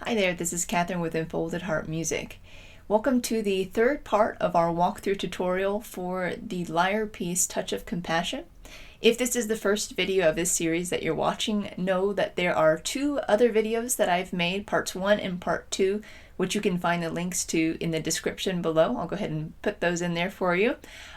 Hi there, this is Catherine with Enfolded Heart Music. Welcome to the third part of our walkthrough tutorial for the Lyre piece Touch of Compassion. If this is the first video of this series that you're watching, know that there are two other videos that I've made, parts 1 and part 2, which you can find the links to in the description below. I'll go ahead and put those in there for you.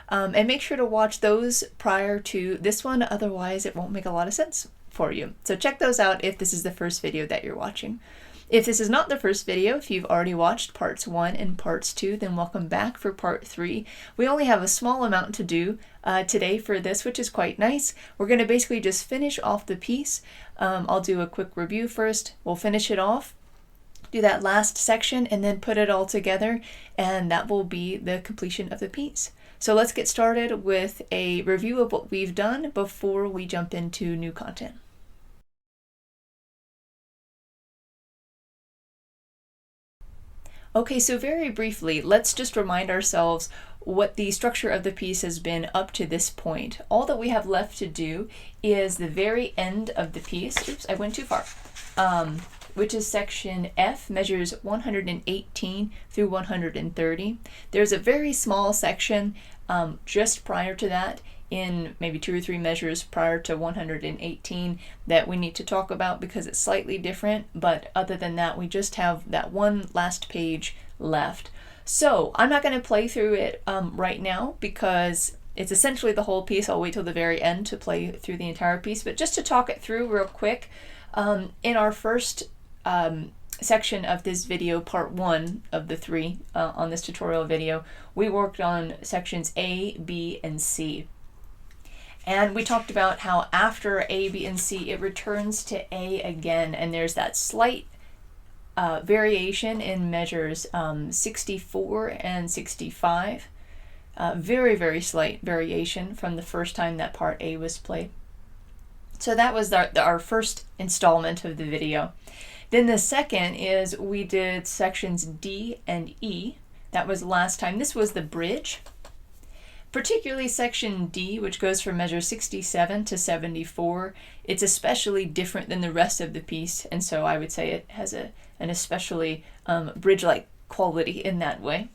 And make sure to watch those prior to this one, otherwise it won't make a lot of sense for you. So check those out if this is the first video that you're watching. If this is not the first video, if you've already watched parts 1 and parts 2, then welcome back for part 3. We only have a small amount to do today for this, which is quite nice. We're going to basically just finish off the piece. I'll do a quick review first. We'll finish it off, do that last section, and then put it all together, and that will be the completion of the piece. So let's get started with a review of what we've done before we jump into new content. Okay, so very briefly, let's just remind ourselves what the structure of the piece has been up to this point. All that we have left to do is the very end of the piece. Oops, I went too far. Which is section F, measures 118 through 130. There's a very small section just prior to that, in maybe 2 or 3 measures prior to 118 that we need to talk about because it's slightly different, but other than that we just have that one last page left. So I'm not going to play through it right now because it's essentially the whole piece. I'll wait till the very end to play through the entire piece, but just to talk it through real quick, in our first section of this video, part 1 of the 3 on this tutorial video, we worked on sections A, B, and C. And we talked about how after A, B, and C, it returns to A again, and there's that slight variation in measures 64 and 65. Very, very slight variation from the first time that part A was played. So that was our first installment of the video. Then the second is we did sections D and E. That was last time. This was the bridge. Particularly section D, which goes from measure 67 to 74, it's especially different than the rest of the piece, and so I would say it has an especially bridge-like quality in that way.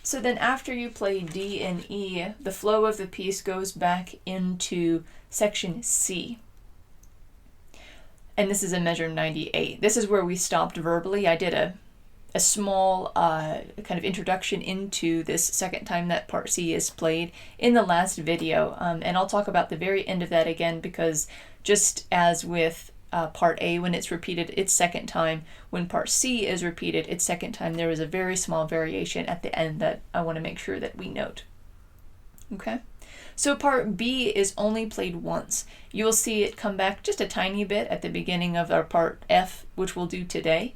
So then after you play D and E, the flow of the piece goes back into section C. And this is in measure 98. This is where we stopped verbally. I did a small kind of introduction into this second time that part C is played in the last video, and I'll talk about the very end of that again because just as with part A, when it's repeated its second time, when part C is repeated its second time, there is a very small variation at the end that I want to make sure that we note. Okay, so part B is only played once. You will see it come back just a tiny bit at the beginning of our part F, which we'll do today.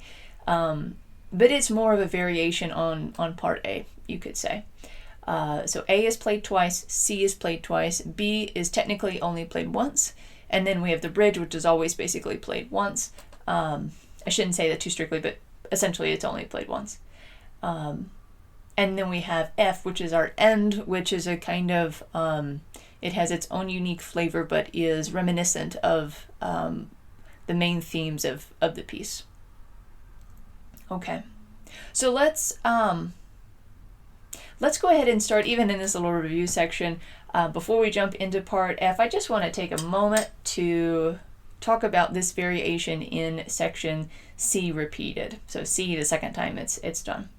But it's more of a variation on part A, you could say. So A is played twice, C is played twice, B is technically only played once, and then we have the bridge, which is always basically played once. I shouldn't say that too strictly, but essentially it's only played once. And then we have F, which is our end, which is a kind of, it has its own unique flavor, but is reminiscent of the main themes of the piece. Okay, so let's go ahead and start even in this little review section. Before we jump into part F, I just want to take a moment to talk about this variation in section C repeated. So C, the second time it's done.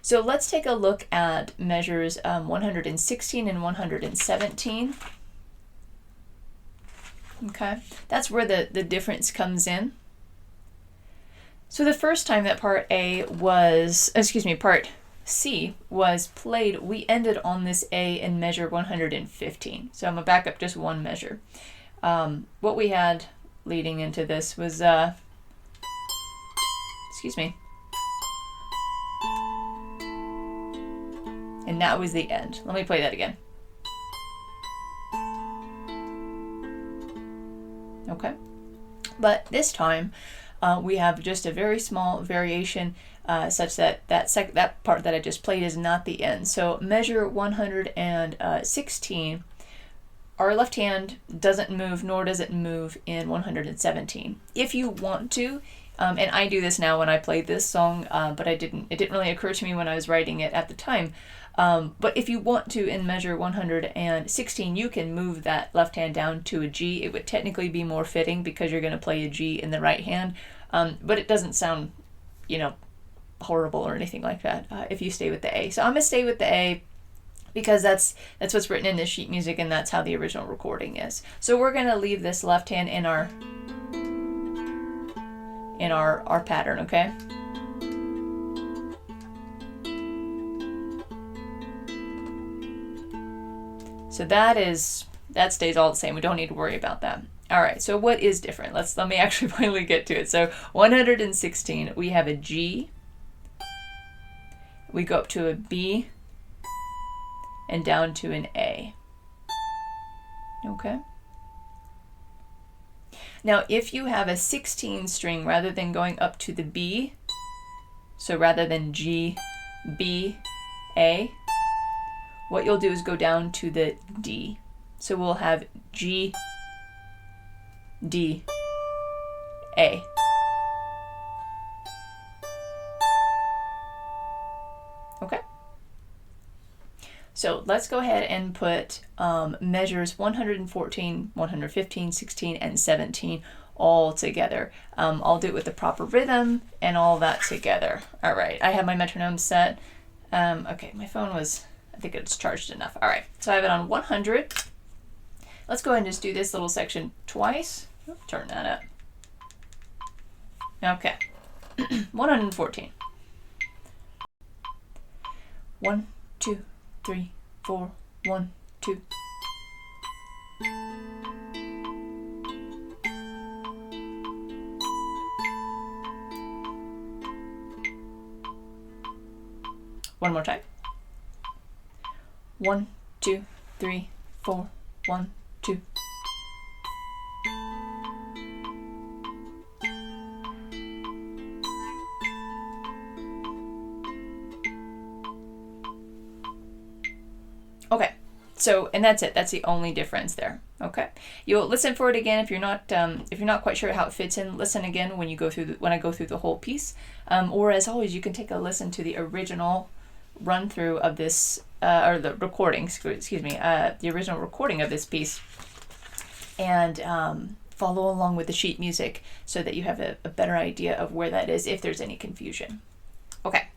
So let's take a look at measures 116 and 117. Okay, that's where the difference comes in. So the first time that part C was played, we ended on this A in measure 115. So I'm going to back up just one measure. What we had leading into this was, and that was the end. Let me play that again. Okay. But this time, we have just a very small variation such that that part that I just played is not the end. So measure 116 our left hand doesn't move, nor does it move in 117. If you want to, and I do this now when I play this song, but it didn't really occur to me when I was writing it at the time. But if you want to, in measure 116, you can move that left hand down to a G. It would technically be more fitting because you're going to play a G in the right hand, but it doesn't sound, horrible or anything like that if you stay with the A. So I'm going to stay with the A because that's what's written in the sheet music, and that's how the original recording is. So we're going to leave this left hand in our pattern, okay? So that stays all the same. We don't need to worry about that. All right, so what is different? Let me actually finally get to it. So 116, we have a G. We go up to a B and down to an A. Okay? Now, if you have a 16 string, rather than going up to the B, so rather than G, B, A, what you'll do is go down to the D. So we'll have G, D, A. Okay? So let's go ahead and put measures 114, 115, 16, and 17 all together. I'll do it with the proper rhythm and all that together. All right, I have my metronome set. Okay, my phone I think it's charged enough. All right, so I have it on 100. Let's go ahead and just do this little section twice. Turn that up. Okay, 114. 1, 2, 3, 4, 1, 2. One more time. 1, 2, 3, 4, 1, 2. Okay, so, and that's it. That's the only difference there. Okay, you'll listen for it again if you're not quite sure how it fits in. Listen again when I go through the whole piece, or as always, you can take a listen to the original run through of this, or the recording. Excuse me, the original recording of this piece, and follow along with the sheet music so that you have a better idea of where that is if there's any confusion. Okay,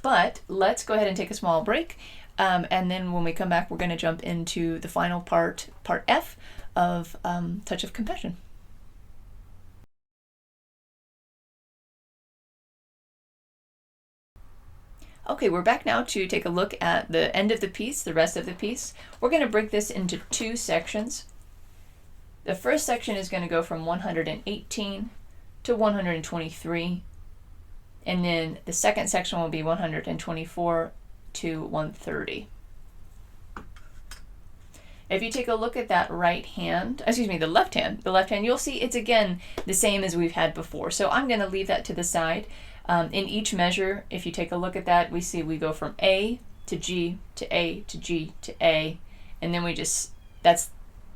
but let's go ahead and take a small break. And then when we come back, we're going to jump into the final part F of Touch of Compassion. Okay, we're back now to take a look at the end of the piece, the rest of the piece. We're going to break this into two sections. The first section is going to go from 118 to 123, and then the second section will be 124 to 130. If you take a look at that the left hand, you'll see it's again the same as we've had before. So I'm going to leave that to the side. In each measure, if you take a look at that, we see we go from A to G to A to G to A, and then that's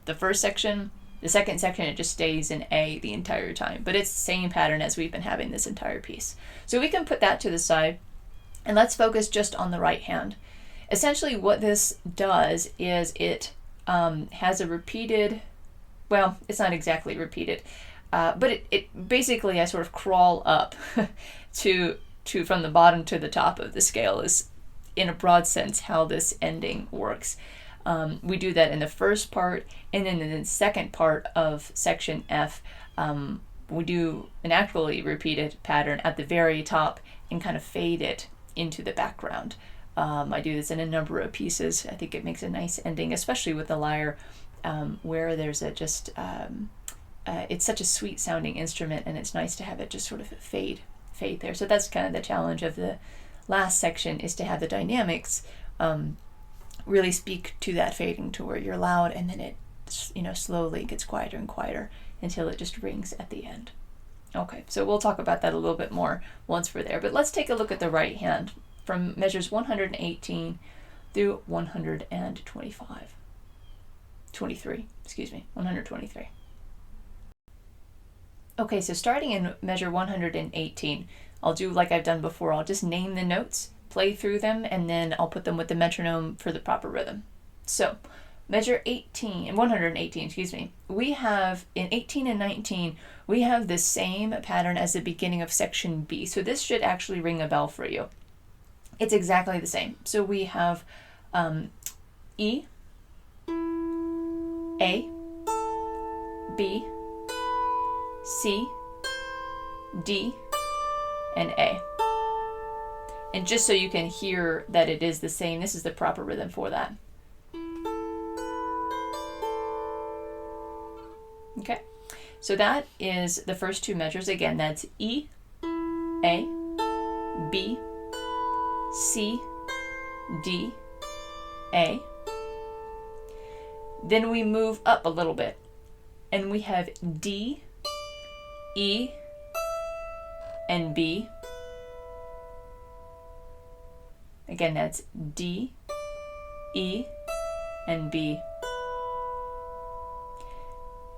the first section. The second section, it just stays in A the entire time, but it's the same pattern as we've been having this entire piece. So we can put that to the side, and let's focus just on the right hand. Essentially what this does is it has a repeated, well, it's not exactly repeated, but it basically, I sort of crawl up to from the bottom to the top of the scale is, in a broad sense, how this ending works. We do that in the first part, and then in the second part of section F, we do an actually repeated pattern at the very top and kind of fade it into the background. I do this in a number of pieces. I think it makes a nice ending, especially with the lyre, where there's it's such a sweet sounding instrument, and it's nice to have it just sort of fade there. So that's kind of the challenge of the last section, is to have the dynamics really speak to that fading to where you're loud, and then it slowly gets quieter and quieter until it just rings at the end. Okay, so we'll talk about that a little bit more once we're there, but let's take a look at the right hand from measures 118 through 125. 23, excuse me, 123. Okay, so starting in measure 118, I'll do like I've done before. I'll just name the notes, play through them, and then I'll put them with the metronome for the proper rhythm. So, measure 118, excuse me. We have, in 18 and 19, we have the same pattern as the beginning of section B. So this should actually ring a bell for you. It's exactly the same. So we have E, A, B, C, D, and A. And just so you can hear that it is the same, this is the proper rhythm for that. Okay, so that is the first two measures. Again, that's E, A, B, C, D, A. Then we move up a little bit, and we have D, E, and B. Again, that's D, E, and B.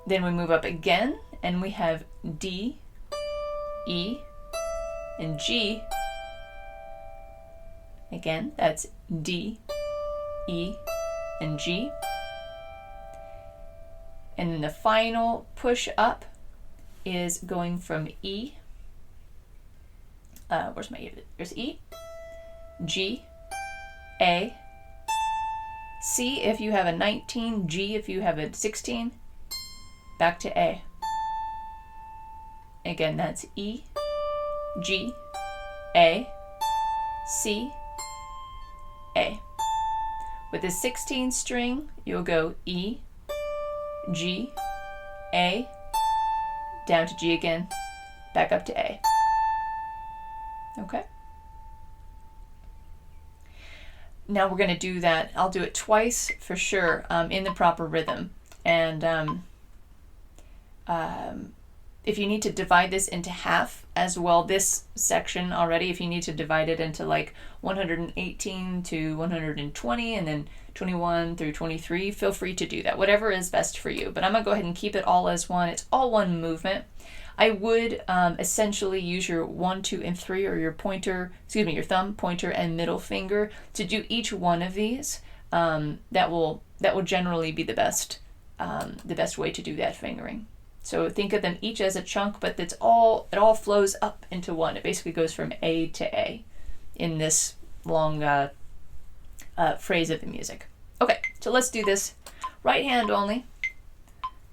Then we move up again, and we have D, E, and G. Again, that's D, E, and G. And then the final push up is going from E. Where's my E? There's E, G, A, C if you have a 19, G if you have a 16, back to A. Again, that's E, G, A, C, A. With the 16 string, you'll go E, G, A, down to G again, back up to A. Okay? Now we're going to do that. I'll do it twice for sure in the proper rhythm. And if you need to divide this into half as well, this section already, if you need to divide it into like 118 to 120 and then 21 through 23, feel free to do that. Whatever is best for you. But I'm going to go ahead and keep it all as one. It's all one movement. I would essentially use your 1, 2, and 3, or your pointer, excuse me, your thumb, pointer, and middle finger to do each one of these. That will generally be the best way to do that fingering. So think of them each as a chunk, but it all flows up into one. It basically goes from A to A in this long phrase of the music. Okay, so let's do this right hand only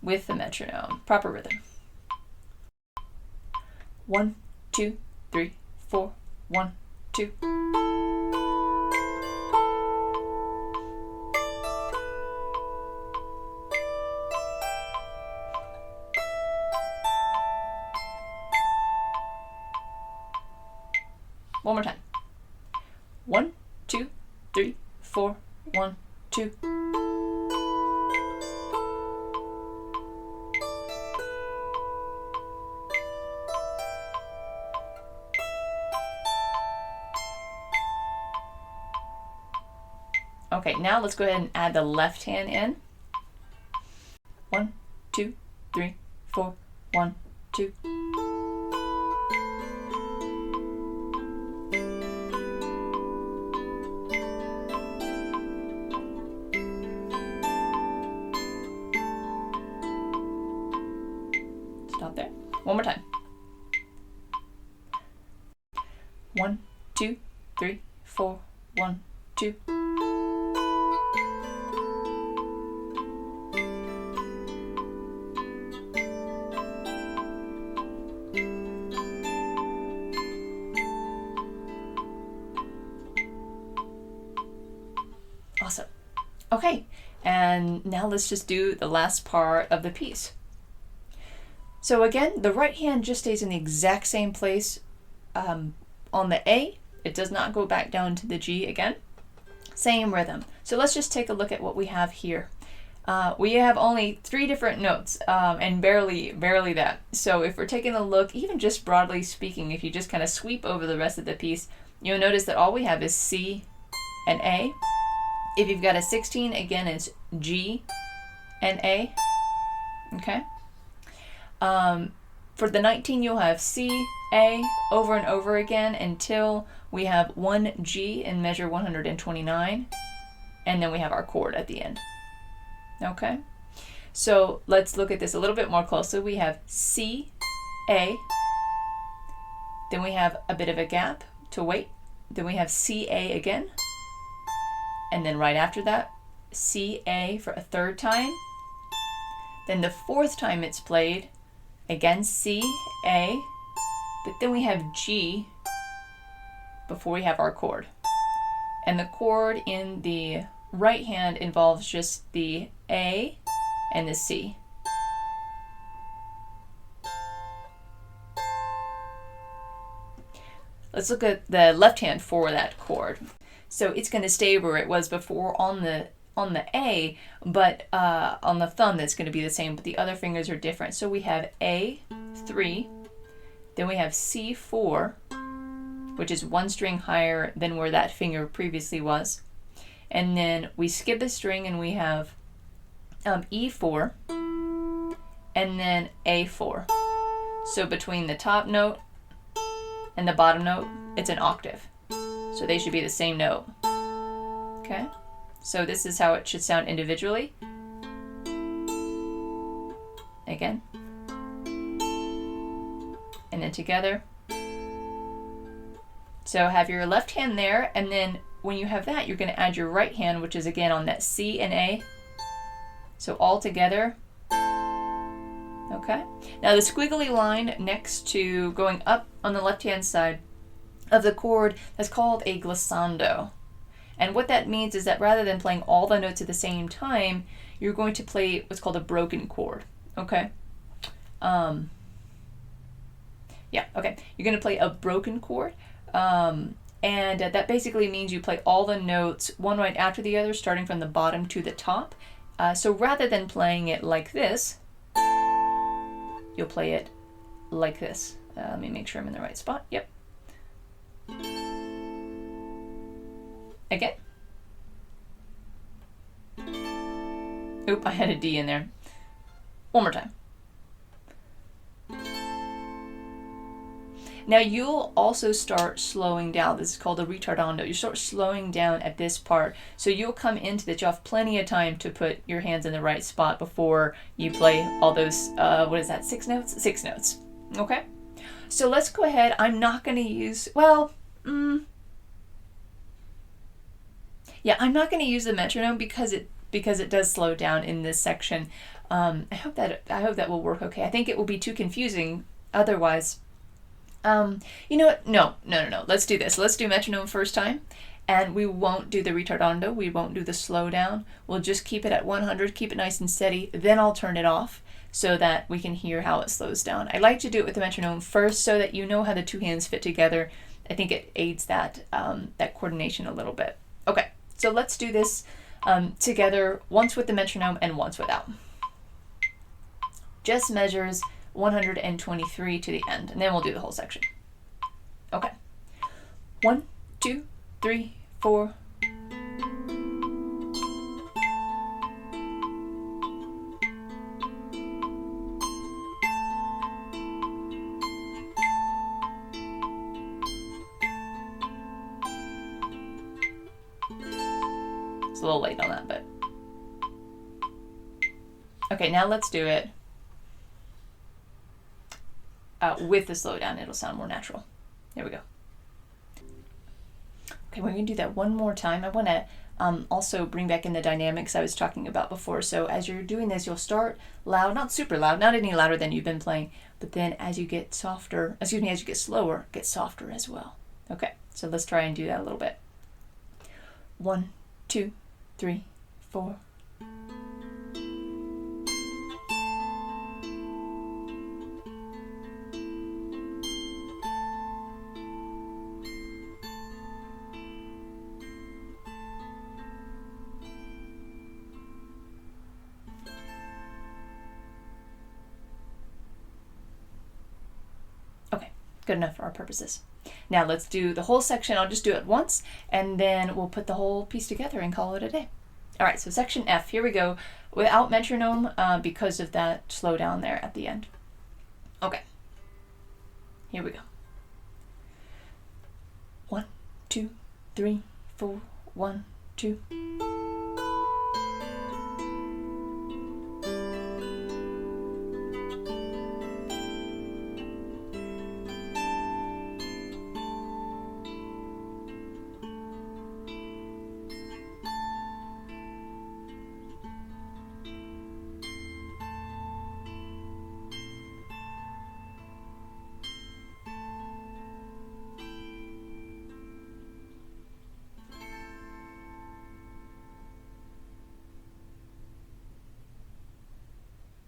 with the metronome. Proper rhythm. 1, 2, 3, 4, 1, 2. One more time. 1, 2, 3, 4, 1, 2. Okay, now let's go ahead and add the left hand in. 1, 2, 3, 4, 1, 2. Stop there. One more time. 1, 2, 3, 4, 1, 2. Awesome. Okay, and now let's just do the last part of the piece. So again, the right hand just stays in the exact same place on the A. It does not go back down to the G again. Same rhythm. So let's just take a look at what we have here. We have only 3 different notes and barely that. So if we're taking a look, even just broadly speaking, if you just kind of sweep over the rest of the piece, you'll notice that all we have is C and A. If you've got a 16, again, it's G, and A. Okay. For the 19, you'll have C, A over and over again until we have one G in measure 129, and then we have our chord at the end. Okay. So let's look at this a little bit more closely. We have C, A, then we have a bit of a gap to wait, then we have C, A again, and then right after that, C, A for a third time. Then the fourth time it's played, again C, A, but then we have G before we have our chord. And the chord in the right hand involves just the A and the C. Let's look at the left hand for that chord. So it's going to stay where it was before on the A, but on the thumb that's going to be the same, but the other fingers are different. So we have A3, then we have C4, which is one string higher than where that finger previously was. And then we skip a string and we have E4, and then A4. So between the top note and the bottom note, it's an octave. So they should be the same note. Okay? So this is how it should sound individually. Again. And then together. So have your left hand there, and then when you have that, you're going to add your right hand, which is again on that C and A. So all together. Okay. Now the squiggly line next to going up on the left-hand side of the chord, that's called a glissando. And what that means is that rather than playing all the notes at the same time, you're going to play what's called a broken chord. Okay. Yeah. Okay. You're going to play a broken chord. And that basically means you play all the notes one right after the other, starting from the bottom to the top. So rather than playing it like this, you'll play it like this. Let me make sure I'm in the right spot. Yep. Again. Oop, I had a D in there. One more time. Now you'll also start slowing down. This is called a retardando. You start slowing down at this part. So you'll come into that. You'll have plenty of time to put your hands in the right spot before you play all those, what is that, 6 notes? 6 notes. Okay? So let's go ahead. I'm not going to use, I'm not going to use the metronome because it does slow down in this section. I hope that will work okay. I think it will be too confusing otherwise. You know what? No. Let's do this. Let's do metronome first time, and we won't do the retardando. We won't do the slow down. We'll just keep it at 100, keep it nice and steady. Then I'll turn it off so that we can hear how it slows down. I like to do it with the metronome first so that you know how the two hands fit together. I think it aids that coordination a little bit. Okay, so let's do this together, once with the metronome and once without. Just measures 123 to the end, and then we'll do the whole section. Okay. 1, 2, 3, 4. It's a little late on that, but okay, now let's do it with the slowdown. It'll sound more natural. There we go. Okay, we're going to do that one more time. I want to also bring back in the dynamics I was talking about before. So as you're doing this, you'll start loud, not super loud, not any louder than you've been playing, but then as you get softer, as you get slower, get softer as well. Okay, so let's try and do that a little bit. 1, 2, 3, 4. Okay, good enough for our purposes. Now let's do the whole section. I'll just do it once, and then we'll put the whole piece together and call it a day. All right, so section F, here we go, without metronome because of that slowdown there at the end. Okay, here we go. 1, 2, 3, 4, 1, 2.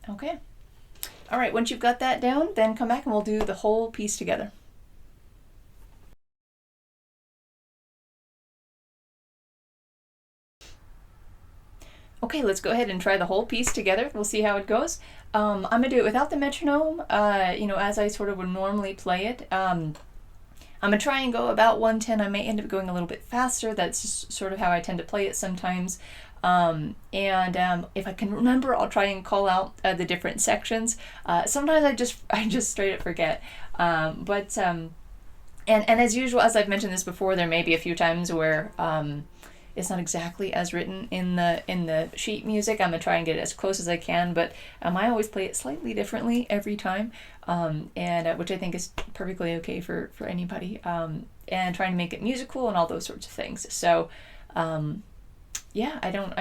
Okay. All right, once you've got that down, then come back and we'll do the whole piece together. Okay, let's go ahead and try the whole piece together. We'll see how it goes. I'm going to do it without the metronome, as I sort of would normally play it. I'm going to try and go about 110. I may end up going a little bit faster. That's just sort of how I tend to play it sometimes. If I can remember, I'll try and call out the different sections. Sometimes I just straight up forget. And as usual, as I've mentioned this before, there may be a few times where it's not exactly as written in the sheet music. I'm gonna try and get it as close as I can, but I always play it slightly differently every time, which I think is perfectly okay for anybody. And trying to make it musical and all those sorts of things. So, yeah, I don't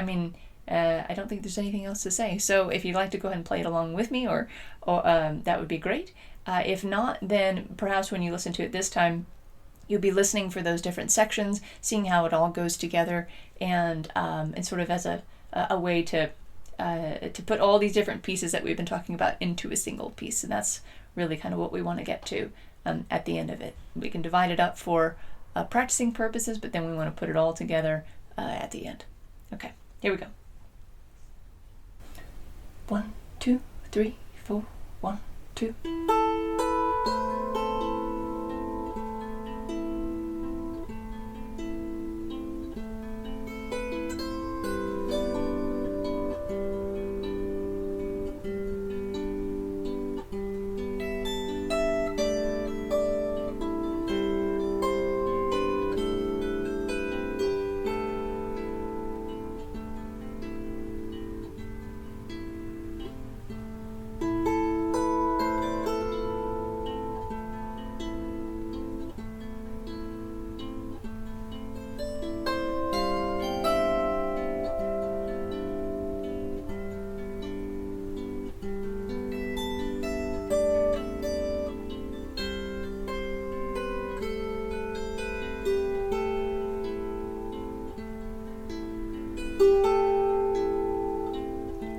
think there's anything else to say. So if you'd like to go ahead and play it along with me, or that would be great. If not, then perhaps when you listen to it this time, you'll be listening for those different sections, seeing how it all goes together, and sort of as a way to put all these different pieces that we've been talking about into a single piece. And that's really kind of what we want to get to at the end of it. We can divide it up for practicing purposes, but then we want to put it all together at the end. Okay, here we go. 1, 2, 3, 4, 1, 2.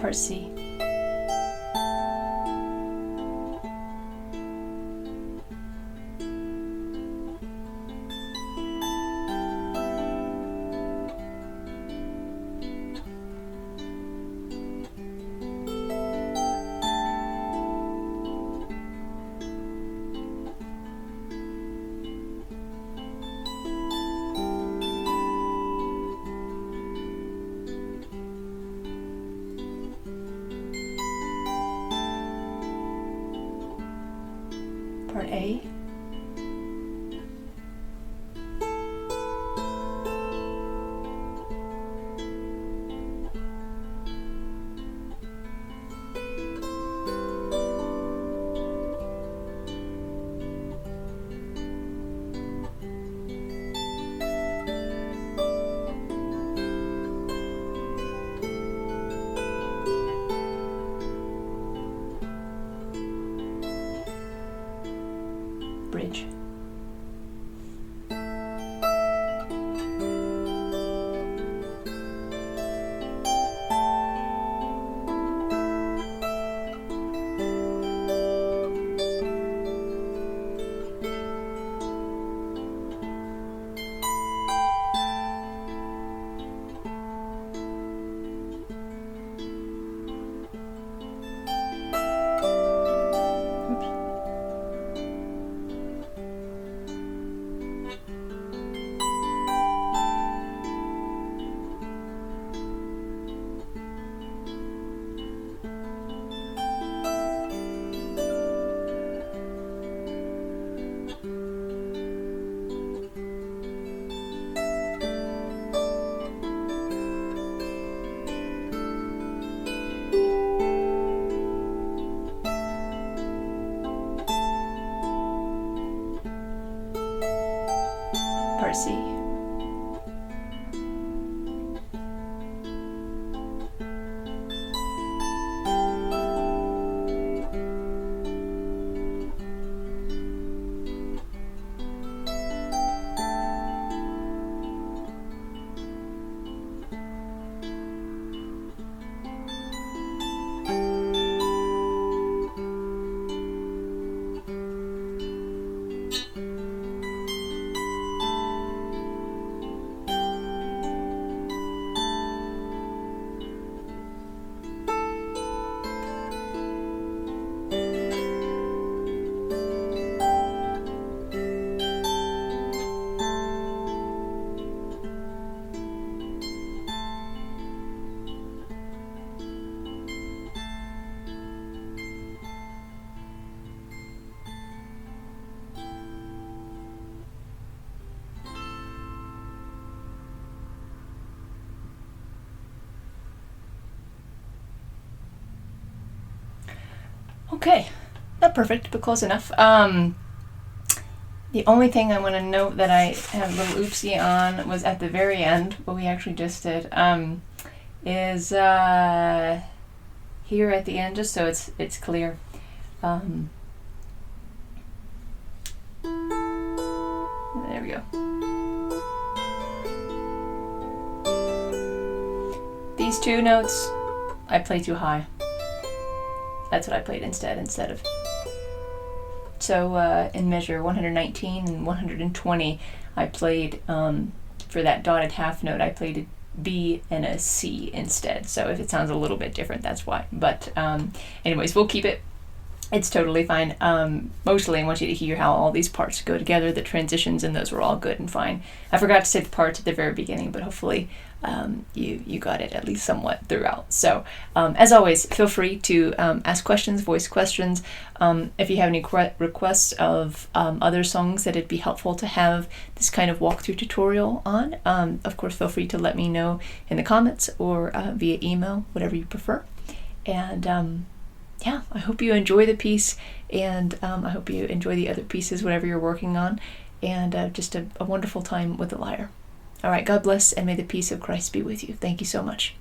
Part C. Part A. Bridge. C. Okay, not perfect, but close enough. The only thing I want to note that I have a little oopsie on was at the very end, what we actually just did, is here at the end, just so it's clear. There we go. These two notes, I play too high. That's what I played instead of. So in measure 119 and 120, I played, for that dotted half note, I played a B and a C instead. So if it sounds a little bit different, that's why. But anyways, we'll keep it. It's totally fine. Mostly I want you to hear how all these parts go together, the transitions, and those were all good and fine. I forgot to say the parts at the very beginning, but hopefully you got it at least somewhat throughout. So as always, feel free to ask questions, voice questions. If you have any requests of other songs that it'd be helpful to have this kind of walkthrough tutorial on, of course, feel free to let me know in the comments or via email, whatever you prefer. And yeah, I hope you enjoy the piece, and I hope you enjoy the other pieces, whatever you're working on, and just a wonderful time with the lyre. All right, God bless, and may the peace of Christ be with you. Thank you so much.